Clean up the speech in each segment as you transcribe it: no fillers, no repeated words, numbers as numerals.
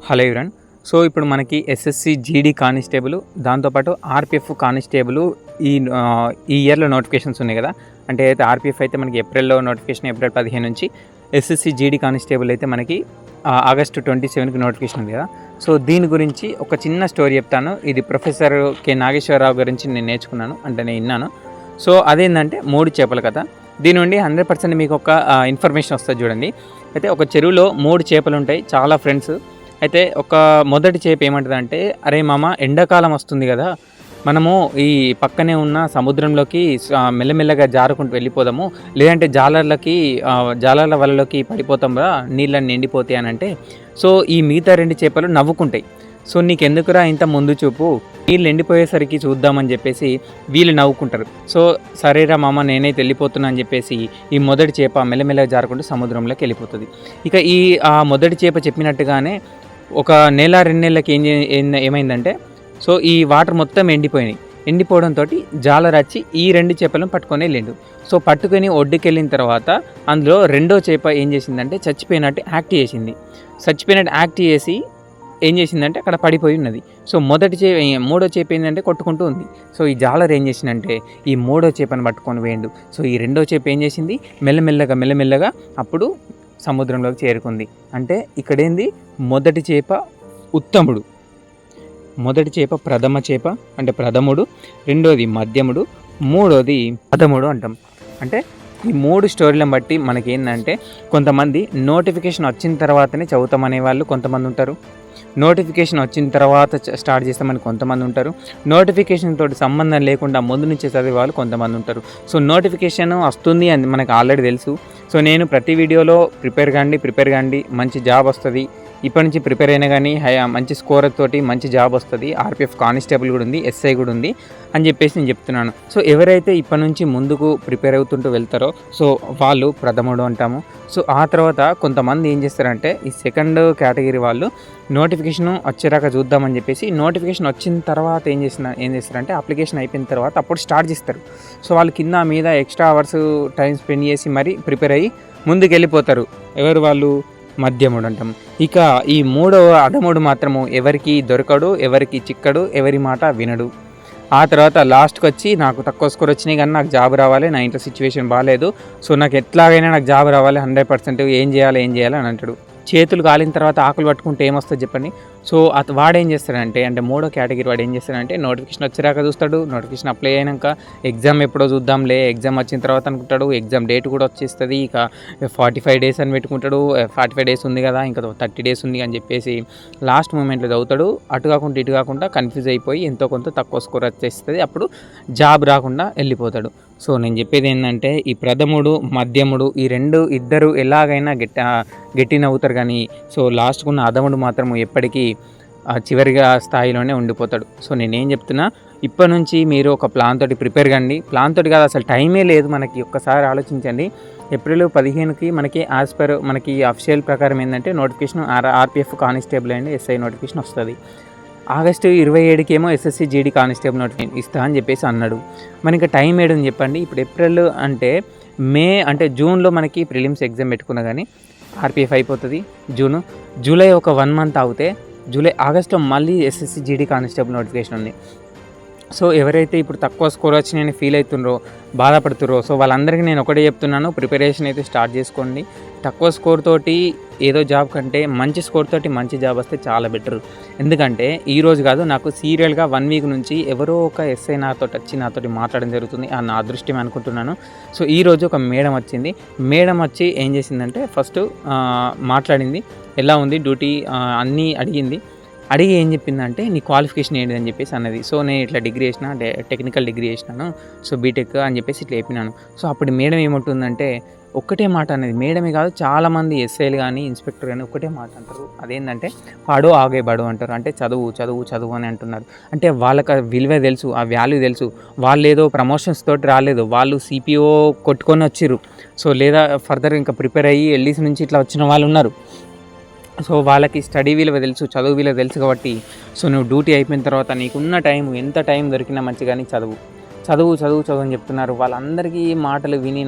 Hello ఎవరన్. So ఇప్పుడు మనకి SSC GD constable, దాంతోపాటు ఆర్పిఎఫ్ కానిస్టేబుల్ ఈ ఇయర్లో నోటిఫికేషన్స్ ఉన్నాయి కదా. అంటే అయితే ఆర్పిఎఫ్ అయితే మనకి ఏప్రిల్లో నోటిఫికేషన్, ఏప్రిల్ 15 నుంచి. ఎస్ఎస్సి జీడీ కానిస్టేబుల్ అయితే మనకి ఆగస్టు 27కి నోటిఫికేషన్ ఉంది కదా. సో దీని గురించి ఒక చిన్న స్టోరీ చెప్తాను. ఇది ప్రొఫెసర్ కె నాగేశ్వరరావు గురించి నేను నేర్చుకున్నాను, అంటే నేను విన్నాను. సో అదేంటంటే 3 చేపల కథ. దీని నుండి 100% మీకు ఒక ఇన్ఫర్మేషన్ వస్తుంది చూడండి. అయితే ఒక చెరువులో 3 చేపలు ఉంటాయి, చాలా ఫ్రెండ్స్. అయితే ఒక మొదటి చేప ఏమంటుందంటే, అరే మామ, ఎండాకాలం వస్తుంది కదా, మనము ఈ పక్కనే ఉన్న సముద్రంలోకి మెల్లమెల్లగా జారుకుంటూ వెళ్ళిపోదాము, లేదంటే జాలర్ల వలలోకి పడిపోతాం కదా, నీళ్ళని ఎండిపోతాయి అని అంటే, సో ఈ మిగతా 2 చేపలు నవ్వుకుంటాయి. సో నీకెందుకురా ఇంత ముందు చూపు, వీళ్ళు ఎండిపోయేసరికి చూద్దామని చెప్పేసి వీళ్ళు నవ్వుకుంటారు. సో సరేరా మామ, నేనైతే వెళ్ళిపోతున్నా అని చెప్పేసి ఈ మొదటి చేప మెల్లమెల్లగా జారుకుంటూ సముద్రంలోకి వెళ్ళిపోతుంది. ఇక ఆ మొదటి చేప చెప్పినట్టుగానే ఒక నెల 2 నెలలకి ఏమైందంటే, సో ఈ వాటర్ మొత్తం ఎండిపోవడంతో జాలర్ వచ్చి ఈ 2 చేపలను పట్టుకొని వెళ్ళిండు. సో పట్టుకొని ఒడ్డుకి వెళ్ళిన తర్వాత అందులో రెండో చేప ఏం చేసిందంటే, చచ్చిపోయినట్టు యాక్ట్ చేసి ఏం చేసిందంటే అక్కడ పడిపోయి ఉన్నది. సో మూడో చేప ఏంటంటే కొట్టుకుంటూ ఉంది. సో ఈ జాలర్ ఏం చేసిందంటే ఈ మూడో చేపను పట్టుకొని వేయండు. సో ఈ రెండో చేప ఏం చేసింది, మెల్లమెల్లగా అప్పుడు సముద్రంలోకి చేరుకుంది. అంటే ఇక్కడేంది, మొదటి చేప ఉత్తముడు, మొదటి చేప ప్రథమ చేప అంటే ప్రథముడు, రెండోది మధ్యముడు, మూడోది అధముడు అంటాం. అంటే ఈ 3 స్టోరీలను బట్టి మనకేంటంటే, కొంతమంది నోటిఫికేషన్ వచ్చిన తర్వాతనే చదువుతామనే వాళ్ళు కొంతమంది ఉంటారు, నోటిఫికేషన్ వచ్చిన తర్వాత స్టార్ట్ చేస్తామని కొంతమంది ఉంటారు, నోటిఫికేషన్ తోటి సంబంధం లేకుండా ముందు నుంచే చదివే వాళ్ళు కొంతమంది ఉంటారు. సో నోటిఫికేషన్ వస్తుంది అని మనకు ఆల్రెడీ తెలుసు. సో నేను ప్రతి వీడియోలో ప్రిపేర్ కాండి, మంచి జాబ్ వస్తుంది, ఇప్పటి నుంచి ప్రిపేర్ అయినా కానీ మంచి స్కోర్ తోటి మంచి జాబ్ వస్తుంది, ఆర్పిఎఫ్ కానిస్టేబుల్ కూడా ఉంది, ఎస్ఐ కూడా ఉంది అని చెప్పేసి నేను చెప్తున్నాను. సో ఎవరైతే ఇప్పటి నుంచి ముందుకు ప్రిపేర్ అవుతుంటూ వెళ్తారో సో వాళ్ళు ప్రథముడు అంటాము. సో ఆ తర్వాత కొంతమంది ఏం చేస్తారంటే, ఈ సెకండ్ కేటగిరీ వాళ్ళు నోటిఫికేషన్ వచ్చేదాకా చూద్దామని చెప్పేసి, నోటిఫికేషన్ వచ్చిన తర్వాత ఏం చేస్తారంటే అప్లికేషన్ అయిపోయిన తర్వాత అప్పుడు స్టార్ట్ చేస్తారు. సో వాళ్ళు కింద మీద ఎక్స్ట్రా అవర్స్ టైం స్పెండ్ చేసి మరీ ప్రిపేర్ అయ్యి ముందుకు వెళ్ళిపోతారు. ఎవరు వాళ్ళు, మధ్యముడు అంటాం. ఇక ఈ మూడవ అధముడు మాత్రము ఎవరికి దొరకడు, ఎవరికి చిక్కడు, ఎవరి మాట వినడు. ఆ తర్వాత లాస్ట్కి వచ్చి, నాకు తక్కువ స్కోర్ వచ్చినాయి కానీ నాకు జాబ్ రావాలి, నా ఇంట్లో సిచ్యువేషన్ బాగాలేదు, సో నాకు ఎట్లాగైనా నాకు జాబ్ రావాలి 100%, ఏం చేయాలి అని అంటాడు. చేతులు కాలిన తర్వాత ఆకులు పట్టుకుంటే ఏమొస్తుంది చెప్పండి. సో వాడేం చేస్తాడంటే, అంటే మూడో కేటగిరీ వాడు ఏం చేస్తాడంటే, నోటిఫికేషన్ వచ్చేరాక చూస్తాడు, నోటిఫికేషన్ అప్లై అయినాక ఎగ్జామ్ ఎప్పుడో చూద్దాంలే, ఎగ్జామ్ వచ్చిన తర్వాత అనుకుంటాడు, ఎగ్జామ్ డేట్ కూడా వచ్చేస్తుంది, ఇక 45 డేస్ అని పెట్టుకుంటాడు, 45 డేస్ ఉంది కదా, ఇంకా 30 డేస్ ఉంది అని చెప్పేసి లాస్ట్ మూమెంట్లో చదువుతాడు. అటు కాకుండా ఇటు కాకుండా కన్ఫ్యూజ్ అయిపోయి ఎంతో కొంత తక్కువ స్కోర్ వచ్చేస్తుంది, అప్పుడు జాబ్ రాకుండా వెళ్ళిపోతాడు. సో నేను చెప్పేది ఏంటంటే, ఈ ప్రథముడు మధ్యముడు ఈ ఇద్దరు ఎలాగైనా గట్టి నవ్వుతారు కానీ, సో లాస్ట్కు ఉన్న అధముడు మాత్రం ఎప్పటికీ చివరిగా స్థాయిలోనే ఉండిపోతాడు. సో నేనేం చెప్తున్నా, ఇప్పటి నుంచి మీరు ఒక ప్లాన్ తోటి ప్రిపేర్ కండి. ప్లాన్ తోటి కాదు, అసలు టైమే లేదు మనకి. ఒక్కసారి ఆలోచించండి, ఏప్రిల్ 15కి మనకి యాజ్ పర్ మనకి అఫీషియల్ ప్రకారం ఏంటంటే notification RPF constable and SI notification వస్తుంది. ఆగస్టు 27కి ఏమో ఎస్ఎస్సి జీడీ కానిస్టేబుల్ నోటిఫికేషన్ ఇస్తా అని చెప్పేసి అన్నాడు. మరి ఇంకా టైం ఏడుంది చెప్పండి. ఇప్పుడు ఏప్రిల్ అంటే జూన్లో మనకి ప్రిలిమ్స్ ఎగ్జామ్ పెట్టుకున్నా కానీ ఆర్పిఎఫ్ అయిపోతుంది. జూలై ఒక 1 మంత్ అవుతే ఆగస్టులో మళ్ళీ ఎస్ఎస్సి జీడీ కానిస్టేబుల్ నోటిఫికేషన్ ఉంది. సో ఎవరైతే ఇప్పుడు తక్కువ స్కోర్ వచ్చినాయని ఫీల్ అవుతుండ్రో, బాధపడుతుర్రో, సో వాళ్ళందరికీ నేను ఒకటే చెప్తున్నాను, ప్రిపరేషన్ అయితే స్టార్ట్ చేసుకోండి. తక్కువ స్కోర్ తోటి ఏదో జాబ్ కంటే మంచి స్కోర్ తోటి మంచి జాబ్ వస్తే చాలా బెటర్. ఎందుకంటే ఈరోజు కాదు, నాకు సీరియల్గా 1 వీక్ నుంచి ఎవరో ఒక ఎస్ఐ నాతోటి మాట్లాడడం జరుగుతుంది, నా అదృష్టమే అనుకుంటున్నాను. సో ఈరోజు ఒక మేడం వచ్చి ఏం చేసిందంటే, ఫస్ట్ మాట్లాడింది, ఎలా ఉంది డ్యూటీ అన్నీ అడిగి ఏం చెప్పిందంటే, నీ క్వాలిఫికేషన్ ఏంటి అని చెప్పేసి అన్నది. సో నేను ఇట్లా డిగ్రీ చేసిన, టెక్నికల్ డిగ్రీ చేసినాను, సో బీటెక్ అని చెప్పేసి ఇట్లా చెప్పినాను. సో అప్పుడు మేడం ఏమంటుందంటే, ఒక్కటే మాట అనేది, మేడమే కాదు చాలామంది ఎస్ఐలు కానీ ఇన్స్పెక్టర్ కానీ ఒకటే మాట అంటారు, అదేంటంటే పాడో ఆగే బడు అంటారు. అంటే చదువు అని అంటున్నారు. అంటే వాళ్ళకి విలువ తెలుసు, ఆ వాల్యూ తెలుసు. వాళ్ళు ఏదో ప్రమోషన్స్ తోటి రాలేదు, వాళ్ళు సిపిఓ కొట్టుకొని వచ్చిర్రు. సో లేదా ఫర్దర్ ఇంకా ప్రిపేర్ అయ్యి ఎల్డీసీ నుంచి ఇట్లా వచ్చిన వాళ్ళు ఉన్నారు. సో వాళ్ళకి స్టడీ విలువ తెలుసు, చదువు విలువ తెలుసు కాబట్టి, సో నువ్వు డ్యూటీ అయిపోయిన తర్వాత నీకున్న టైం, ఎంత టైం దొరికినా మంచిగానే చదువు చదువు చదువు అని చెప్తున్నారు. వాళ్ళందరికీ మాటలు విని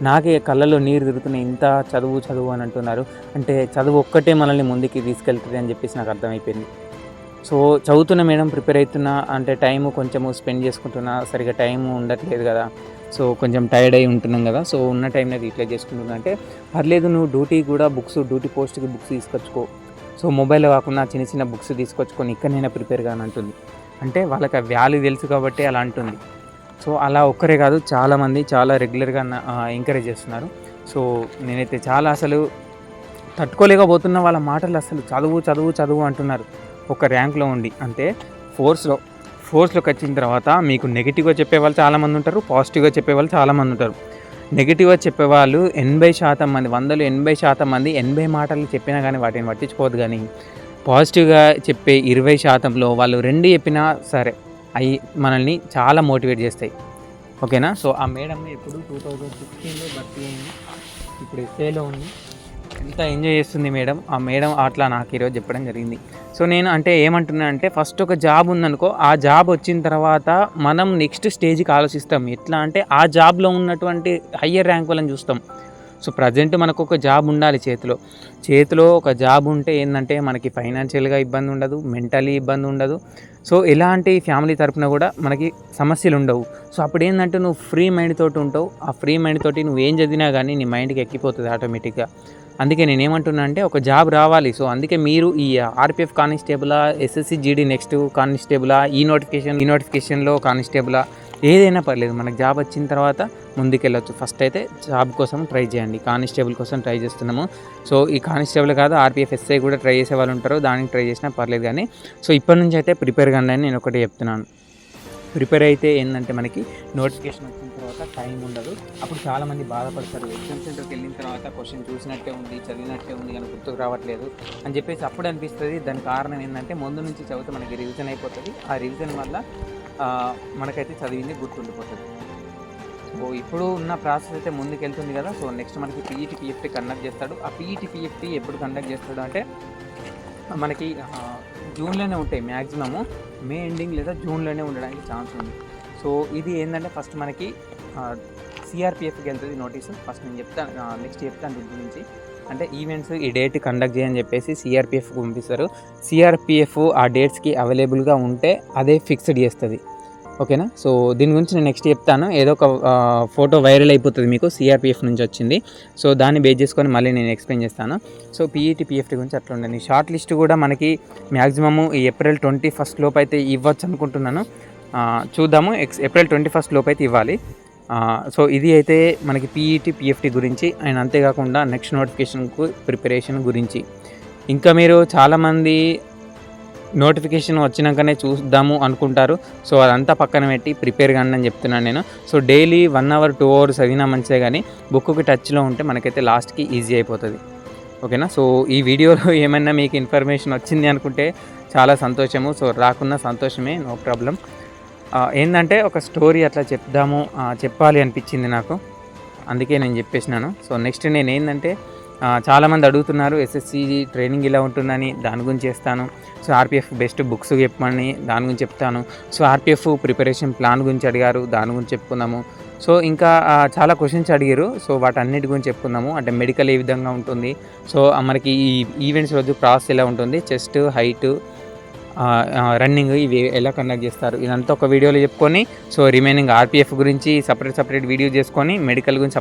నాకే కళ్ళల్లో నీరు తిరుగుతున్నాయి. ఇంత చదువు చదువు అని అంటున్నారు. అంటే చదువు ఒక్కటే మనల్ని ముందుకి తీసుకెళ్తుంది అని చెప్పేసి నాకు అర్థమైపోయింది. సో చదువుతున్న మేడం, ప్రిపేర్ అవుతున్నా అంటే టైము కొంచెము స్పెండ్ చేసుకుంటున్నా, సరిగ్గా టైం ఉండట్లేదు కదా, సో కొంచెం టైర్డ్ అయి ఉంటున్నాం కదా, సో ఉన్న టైంలో యూటిలైజ్ చేసుకుంటున్నా అంటే పర్లేదు, నువ్వు డ్యూటీ పోస్ట్కి బుక్స్ తీసుకొచ్చుకో, సో మొబైల్లో కాకుండా చిన్న చిన్న బుక్స్ తీసుకొచ్చుకొని ఇక్కడనైనా ప్రిపేర్ కాని అంటుంది. అంటే వాళ్ళకి ఆ వాల్యూ తెలుసు కాబట్టి అలా అంటుంది. సో అలా ఒక్కరే కాదు, చాలామంది చాలా రెగ్యులర్గా ఎంకరేజ్ చేస్తున్నారు. సో నేనైతే చాలా అసలు తట్టుకోలేకపోతున్న వాళ్ళ మాటలు. అసలు చదువు చదువు చదువు అంటున్నారు. ఒక ర్యాంక్లో ఉండి అంటే ఫోర్స్లోకి వచ్చిన తర్వాత మీకు నెగిటివ్గా చెప్పేవాళ్ళు చాలామంది ఉంటారు, పాజిటివ్గా చెప్పేవాళ్ళు చాలామంది ఉంటారు. నెగిటివ్గా చెప్పేవాళ్ళు 80% మంది, 100లో 80% మంది 80 మాటలు చెప్పినా కానీ వాటిని పట్టించుకోవద్దు. కానీ పాజిటివ్గా చెప్పే 20%లో వాళ్ళు 2 చెప్పినా సరే అవి మనల్ని చాలా మోటివేట్ చేస్తాయి. ఓకేనా. సో ఆ మేడం ఎప్పుడు 2016లో భర్తీ అయింది, ఇప్పుడు ఎస్ఏలో ఉంది. ఎంత ఎంజాయ్ చేస్తుంది మేడం. ఆ మేడం అట్లా నాకు ఈరోజు చెప్పడం జరిగింది. సో నేను అంటే ఏమంటున్నా అంటే, ఫస్ట్ ఒక జాబ్ ఉందనుకో, ఆ జాబ్ వచ్చిన తర్వాత మనం నెక్స్ట్ స్టేజ్కి ఆలోచిస్తాం. ఎట్లా అంటే ఆ జాబ్లో ఉన్నటువంటి హయ్యర్ ర్యాంక్ వాళ్ళని చూస్తాం. సో ప్రజెంట్ మనకు ఒక జాబ్ ఉండాలి చేతిలో ఒక జాబ్ ఉంటే ఏంటంటే మనకి ఫైనాన్షియల్గా ఇబ్బంది ఉండదు, మెంటలీ ఇబ్బంది ఉండదు. సో ఎలాంటి ఫ్యామిలీ తరపున కూడా మనకి సమస్యలు ఉండవు. సో అప్పుడు ఏంటంటే నువ్వు ఫ్రీ మైండ్ తోటి ఉంటావు. ఆ ఫ్రీ మైండ్ తోటి నువ్వు ఏం చదివినా కానీ నీ మైండ్కి ఎక్కిపోతుంది ఆటోమేటిక్గా. అందుకే నేనేమంటున్నా అంటే ఒక జాబ్ రావాలి. సో అందుకే మీరు ఈ ఆర్పిఎఫ్ కానిస్టేబులా, ఎస్ఎస్సి జీడీ నెక్స్ట్ కానిస్టేబులా, ఈ నోటిఫికేషన్లో కానిస్టేబులా, ఏదైనా పర్లేదు, మనకు జాబ్ వచ్చిన తర్వాత ముందుకెళ్ళొచ్చు. ఫస్ట్ అయితే జాబ్ కోసం ట్రై చేయండి. కానిస్టేబుల్ కోసం ట్రై చేస్తున్నాము. సో ఈ కానిస్టేబుల్ కాదు, ఆర్పిఎఫ్ ఎస్ఐ కూడా ట్రై చేసే వాళ్ళు ఉంటారు, దానికి ట్రై చేసినా పర్లేదు. కానీ సో ఇప్పటి నుంచి అయితే ప్రిపేర్ కండి అని నేను ఒకటి చెప్తున్నాను. ప్రిపేర్ అయితే ఏంటంటే మనకి నోటిఫికేషన్ వచ్చిన తర్వాత టైం ఉండదు. అప్పుడు చాలామంది బాధపడతారు. ఎగ్జామ్ సెంటర్కి వెళ్ళిన తర్వాత క్వశ్చన్ చూసినట్టే ఉంది, చదివినట్టే ఉంది, కానీ గుర్తుకు రావట్లేదు అని చెప్పేసి అప్పుడు అనిపిస్తుంది. దాని కారణం ఏంటంటే ముందు నుంచి చదివితే మనకి రివిజన్ అయిపోతుంది. ఆ రివిజన్ వల్ల మనకైతే చదివింది గుర్తుండిపోతుంది. సో ఇప్పుడు ఉన్న ప్రాసెస్ అయితే ముందుకెళ్తుంది కదా. సో నెక్స్ట్ మనకి పీఈటీ పిఎఫ్టీ కండక్ట్ చేస్తాడు. ఆ పీఈటీ పిఎఫ్టీ ఎప్పుడు కండక్ట్ చేస్తాడు అంటే మనకి జూన్లోనే ఉంటాయి. మ్యాక్సిమము మే ఎండింగ్ లేదా జూన్లోనే ఉండడానికి ఛాన్స్ ఉంది. సో ఇది ఏంటంటే ఫస్ట్ మనకి సిఆర్పిఎఫ్కి వెళ్తుంది నోటీసు. ఫస్ట్ నేను నెక్స్ట్ చెప్తాను దీని గురించి. అంటే ఈవెంట్స్ ఈ డేట్ కండక్ట్ చేయని చెప్పేసి సిఆర్పిఎఫ్కి పంపిస్తారు. సిఆర్పిఎఫ్ ఆ డేట్స్కి అవైలబుల్గా ఉంటే అదే ఫిక్స్డ్ చేస్తుంది. ఓకేనా. సో దీని గురించి నేను నెక్స్ట్ చెప్తాను. ఏదో ఒక ఫోటో వైరల్ అయిపోతుంది మీకు, సిఆర్పిఎఫ్ నుంచి వచ్చింది. సో దాన్ని బేస్ చేసుకొని మళ్ళీ నేను ఎక్స్ప్లెయిన్ చేస్తాను. సో పీఈటీ పిఎఫ్టీ గురించి అట్లా ఉండండి. షార్ట్ లిస్ట్ కూడా మనకి మ్యాక్సిమము ఈ ఏప్రిల్ 21 లోపు అయితే ఇవ్వచ్చు అనుకుంటున్నాను. చూద్దాము. ఏప్రిల్ 21 లోపు అయితే ఇవ్వాలి. సో ఇది అయితే మనకి పీఈటీ పిఎఫ్టీ గురించి. అండ్ అంతేకాకుండా నెక్స్ట్ నోటిఫికేషన్కు ప్రిపరేషన్ గురించి. ఇంకా మీరు చాలామంది నోటిఫికేషన్ వచ్చినాకనే చూద్దాము అనుకుంటారు. సో అదంతా పక్కన పెట్టి ప్రిపేర్ కానీ అని చెప్తున్నాను నేను. సో డైలీ 1 hour 2 hours చదివినా మంచిదే, కానీ బుక్కి టచ్లో ఉంటే మనకైతే లాస్ట్కి ఈజీ అయిపోతుంది. ఓకేనా. సో ఈ వీడియోలో ఏమైనా మీకు ఇన్ఫర్మేషన్ వచ్చింది అనుకుంటే చాలా సంతోషము. సో రాకున్న సంతోషమే, నో ప్రాబ్లం. ఏంటంటే ఒక స్టోరీ అట్లా చెప్పాలి అనిపించింది నాకు, అందుకే నేను చెప్పేసినాను. సో నెక్స్ట్ నేను ఏంటంటే చాలామంది అడుగుతున్నారు ఎస్ఎస్సి ట్రైనింగ్ ఇలా ఉంటుందని, దాని గురించి చేస్తాను. సో ఆర్పిఎఫ్ బెస్ట్ బుక్స్ చెప్పమని, దాని గురించి చెప్తాను. సో ఆర్పిఎఫ్ ప్రిపరేషన్ ప్లాన్ గురించి అడిగారు, దాని గురించి చెప్పుకుందాము. సో ఇంకా చాలా క్వశ్చన్స్ అడిగారు. సో వాటన్నిటి గురించి చెప్పుకుందాము. అంటే మెడికల్ ఏ విధంగా ఉంటుంది, సో మనకి ఈ ఈవెంట్స్ రోజు ప్రాసెస్ ఎలా ఉంటుంది, చెస్ట్ హైట్, రన్నింగ్ ఇవి ఎలా కండక్ట్ చేస్తారు, ఇదంతా ఒక వీడియోలో చెప్పుకొని, సో రిమైనింగ్ ఆర్పిఎఫ్ గురించి సపరేట్ వీడియో చేసుకొని, మెడికల్ గురించి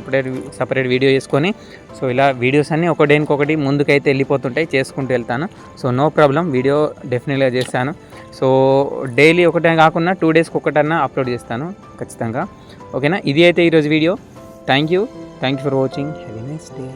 సపరేట్ వీడియో చేసుకొని, సో ఇలా వీడియోస్ అన్నీ ఒకటి ముందుకైతే వెళ్ళిపోతుంటాయి, చేసుకుంటూ వెళ్తాను. సో నో ప్రాబ్లం, వీడియో డెఫినెట్గా చేస్తాను. సో డైలీ ఒకటే కాకుండా 2 daysకి ఒకటన్నా అప్లోడ్ చేస్తాను ఖచ్చితంగా. ఓకేనా. ఇది అయితే ఈరోజు video. Thank you for watching. Have a nice day.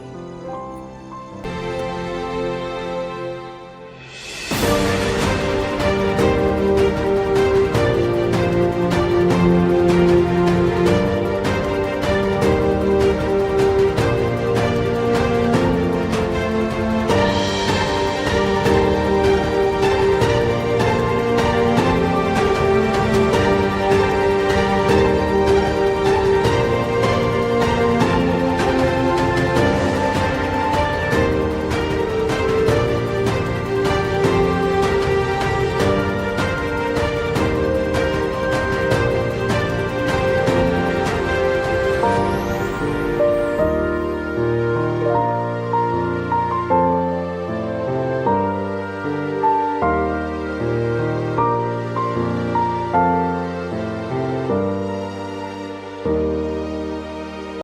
Thank you.